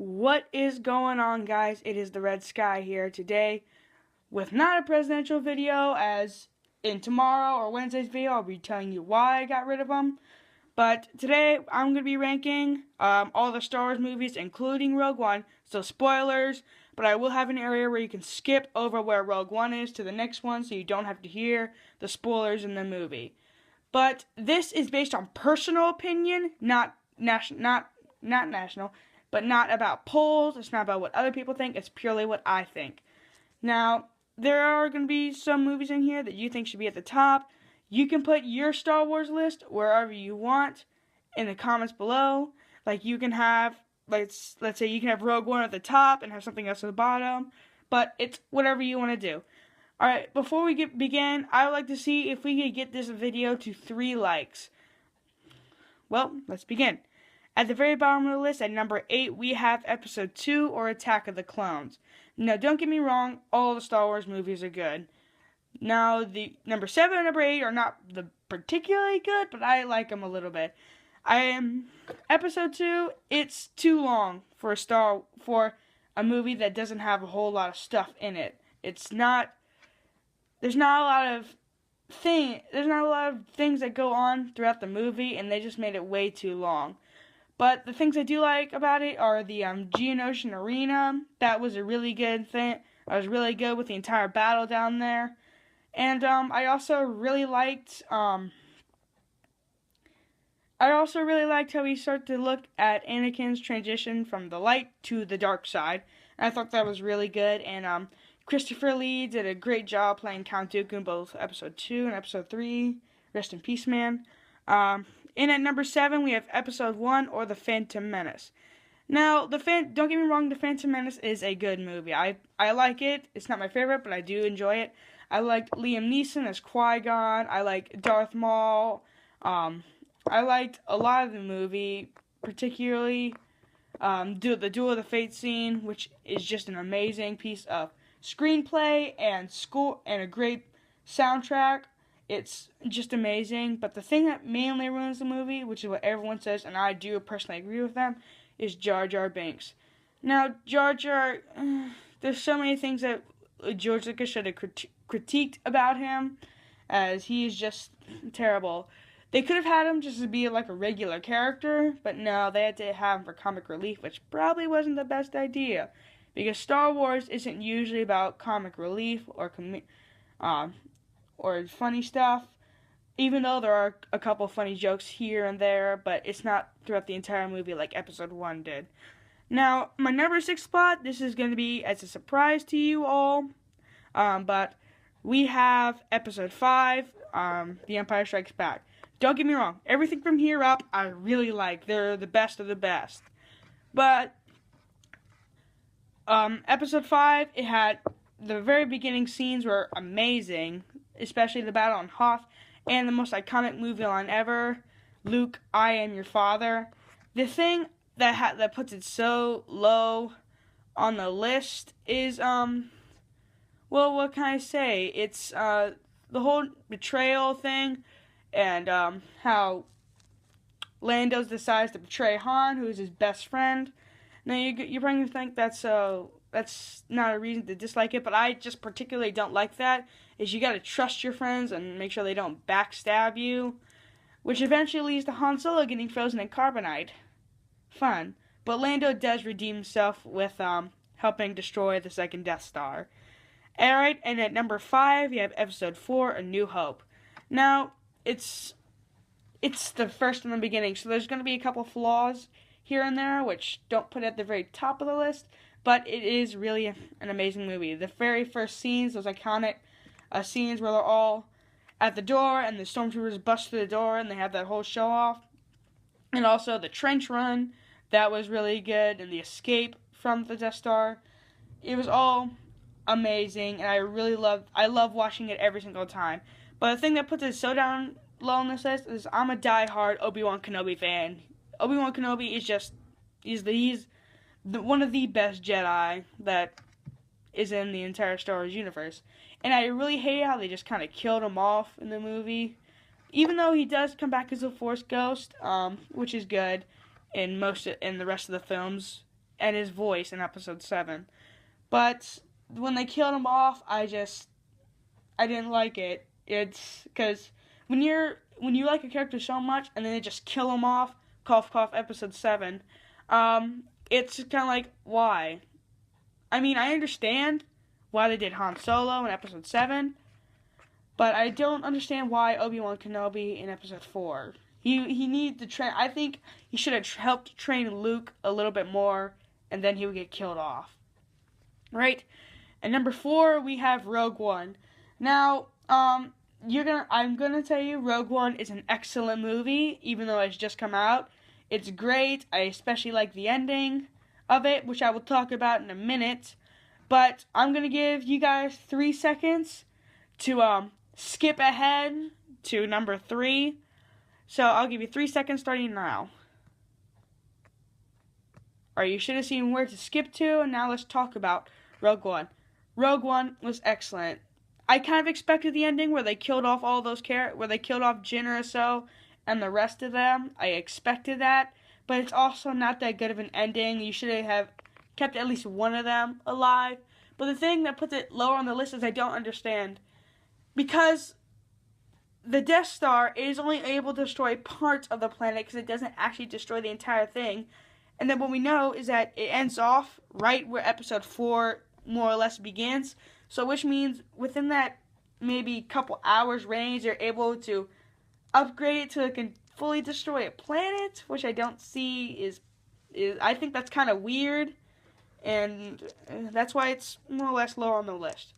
What is going on, guys? It is the Red Sky here today with not a presidential video, as in tomorrow or Wednesday's video I'll be telling you why I got rid of them. But today I'm going to be ranking all the Star Wars movies, including Rogue One, so spoilers, but I will have an area where you can skip over where Rogue One is to the next one so you don't have to hear the spoilers in the movie. But this is based on personal opinion, not national, but not about polls. It's not about what other people think. It's purely what I think. Now, there are going to be some movies in here that you think should be at the top. You can put your Star Wars list wherever you want in the comments below. Like, you can have, let's say you can have Rogue One at the top and have something else at the bottom. But it's whatever you want to do. Alright, before we begin, I would like to see if we could get this video to 3 likes. Well, let's begin. At the very bottom of the list, at number 8, we have Episode 2, or Attack of the Clones. Now, don't get me wrong, all the Star Wars movies are good. Now, the number 7 and number 8 are not the particularly good, but I like them a little bit. Episode 2, it's too long for a movie that doesn't have a whole lot of stuff in it. There's not a lot of things that go on throughout the movie, and they just made it way too long. But the things I do like about it are the Geonosian Arena. That was a really good thing. I was really good with the entire battle down there. And I also really liked how we start to look at Anakin's transition from the light to the dark side. And I thought that was really good. And Christopher Lee did a great job playing Count Dooku in both Episode 2 and Episode 3. Rest in peace, man. And at number 7, we have Episode 1, or The Phantom Menace. Now, don't get me wrong, The Phantom Menace is a good movie. I like it. It's not my favorite, but I do enjoy it. I liked Liam Neeson as Qui-Gon. I like Darth Maul. I liked a lot of the movie, particularly the Duel of the Fates scene, which is just an amazing piece of screenplay and score and a great soundtrack. It's just amazing, but the thing that mainly ruins the movie, which is what everyone says, and I do personally agree with them, is Jar Jar Binks. Now, Jar Jar, there's so many things that George Lucas should have critiqued about him, as he is just terrible. They could have had him just to be like a regular character, but no, they had to have him for comic relief, which probably wasn't the best idea, because Star Wars isn't usually about comic relief or funny stuff, even though there are a couple funny jokes here and there, but it's not throughout the entire movie like Episode 1 did. Now, my number 6 spot, this is going to be as a surprise to you all, but we have Episode 5, The Empire Strikes Back. Don't get me wrong, everything from here up I really like. They're the best of the best. But Episode 5, it had the very beginning scenes were amazing, especially the battle on Hoth, and the most iconic movie line ever, Luke, I am your father. The thing that puts it so low on the list is, well, what can I say? It's the whole betrayal thing, and how Lando decides to betray Han, who is his best friend. Now, you're probably going to think that's not a reason to dislike it, but I just particularly don't like that, is you gotta trust your friends and make sure they don't backstab you, which eventually leads to Han Solo getting frozen in carbonite. Fun. But Lando does redeem himself with helping destroy the second Death Star. Alright, and at number 5, you have Episode 4, A New Hope. Now, it's the first in the beginning, so there's going to be a couple flaws here and there, which don't put it at the very top of the list, but it is really an amazing movie. The very first scenes, those iconic scenes where they're all at the door and the stormtroopers bust through the door and they have that whole show off. And also the trench run, that was really good, and the escape from the Death Star. It was all amazing, and I love watching it every single time. But the thing that puts it so down low on this list is I'm a diehard Obi-Wan Kenobi fan. Obi-Wan Kenobi is he's one of the best Jedi that is in the entire Star Wars universe. And I really hate how they just kind of killed him off in the movie. Even though he does come back as a Force ghost, which is good in the rest of the films, and his voice in episode 7. But when they killed him off, I didn't like it. It's because when you like a character so much and then they just kill him off, cough cough, episode 7, it's kind of like, why? I mean, I understand why they did Han Solo in episode 7, but I don't understand why Obi-Wan Kenobi in episode 4. He needs to train. I think he should have helped train Luke a little bit more, and then he would get killed off. Right? And number 4, we have Rogue One. Now, I'm gonna tell you, Rogue One is an excellent movie, even though it's just come out. It's great. I especially like the ending of it, which I will talk about in a minute. But I'm gonna give you guys 3 seconds to skip ahead to number 3. So I'll give you 3 seconds starting now. Alright, you should have seen where to skip to, and now let's talk about Rogue One. Rogue One was excellent. I kind of expected the ending where they killed off all those where they killed off Jyn or so and the rest of them. I expected that, but it's also not that good of an ending. You should have kept at least one of them alive. But the thing that puts it lower on the list is I don't understand. Because the Death Star is only able to destroy parts of the planet because it doesn't actually destroy the entire thing. And then what we know is that it ends off right where episode 4 more or less begins. So which means within that maybe couple hours range, they're able to upgrade it to it can fully destroy a planet, which I don't see is I think that's kind of weird. And that's why it's more or less lower on the list.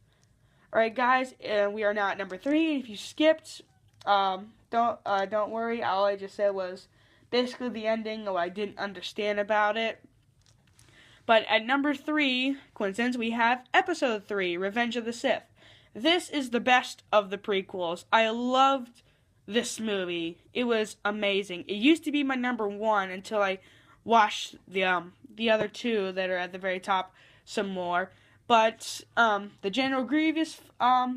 Alright guys, we are now at number 3. If you skipped, don't worry. All I just said was basically the ending of what I didn't understand about it. But at number 3, coincidence, we have episode 3, Revenge of the Sith. This is the best of the prequels. I loved this movie. It was amazing. It used to be my number 1 until I watched the other 2 that are at the very top some more. But the General Grievous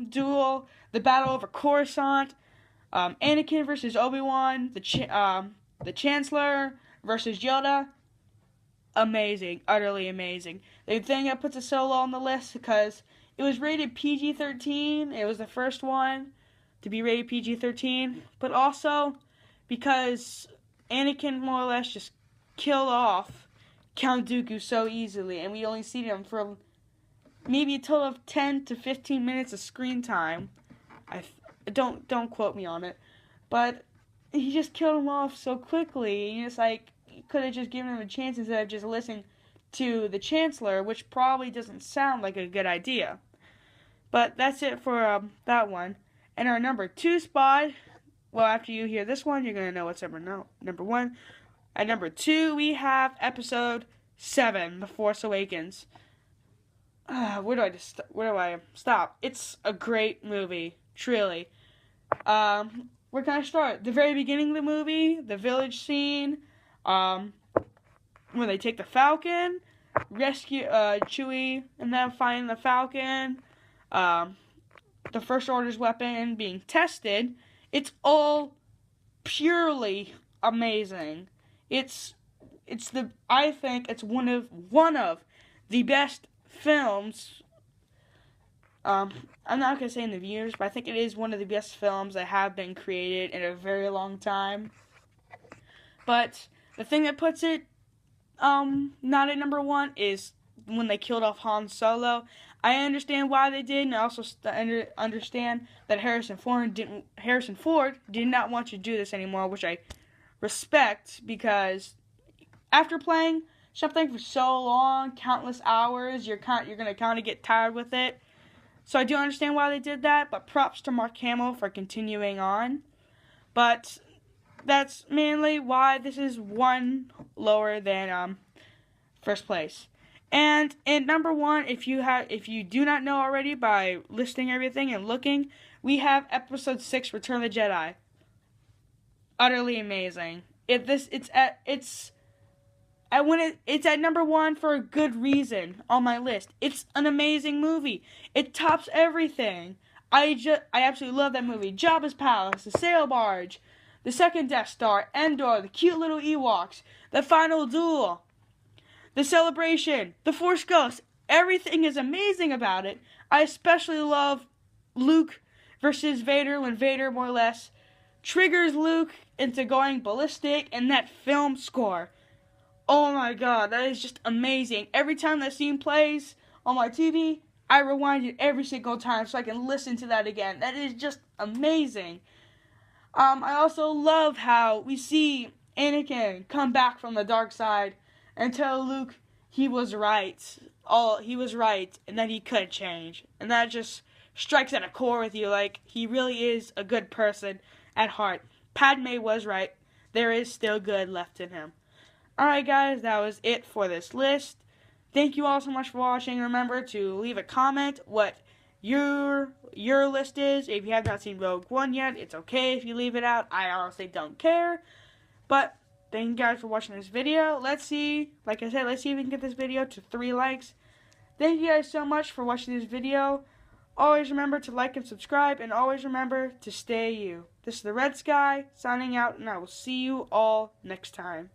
duel, the battle over Coruscant, Anakin versus Obi-Wan, the Chancellor versus Yoda. Amazing, utterly amazing. The thing that puts it so low on the list because it was rated PG-13. It was the first one to be rated PG-13, but also because Anakin more or less just killed off Count Dooku so easily, and we only see him for maybe a total of 10 to 15 minutes of screen time. Don't quote me on it, but he just killed him off so quickly. And it's like, you could have just given him a chance instead of just listening to the Chancellor, which probably doesn't sound like a good idea. But that's it for that one. And our number 2 spot, well, after you hear this one, you're going to know what's number 1. At number 2, we have episode 7, The Force Awakens. Where do I stop? It's a great movie, truly. We're going to start the very beginning of the movie, the village scene, when they take the Falcon, rescue Chewie, and then find the Falcon, the First Order's weapon being tested. It's all purely amazing. I think it's one of the best films. I'm not gonna say in the years, but I think it is one of the best films that have been created in a very long time. But the thing that puts it not at number 1 is when they killed off Han Solo. I understand why they did, and I also understand that Harrison Ford did not want you to do this anymore, which I respect, because after playing something for so long, countless hours, you're gonna kind of get tired with it. So I do understand why they did that, but props to Mark Hamill for continuing on. But that's mainly why this is one lower than first place. And in number 1, if you do not know already by listing everything and looking, we have episode 6, Return of the Jedi. Utterly amazing. It's at number 1 for a good reason on my list. It's an amazing movie. It tops everything. I absolutely love that movie. Jabba's Palace, the sail barge, the second Death Star, Endor, the cute little Ewoks, the final duel, the celebration, the Force Ghost, everything is amazing about it. I especially love Luke versus Vader when Vader more or less triggers Luke into going ballistic, and that film score. Oh my god, that is just amazing. Every time that scene plays on my TV, I rewind it every single time so I can listen to that again. That is just amazing. I also love how we see Anakin come back from the dark side and tell Luke he was right. He was right, and that he could change. And that just strikes at a core with you, like, he really is a good person at heart. Padme was right. There is still good left in him. Alright guys, that was it for this list. Thank you all so much for watching. Remember to leave a comment what your list is. If you have not seen Rogue One yet, it's okay if you leave it out. I honestly don't care. But thank you guys for watching this video. Let's see, like I said, let's see if we can get this video to 3 likes. Thank you guys so much for watching this video. Always remember to like and subscribe, and always remember to stay you. This is the Red Sky signing out, and I will see you all next time.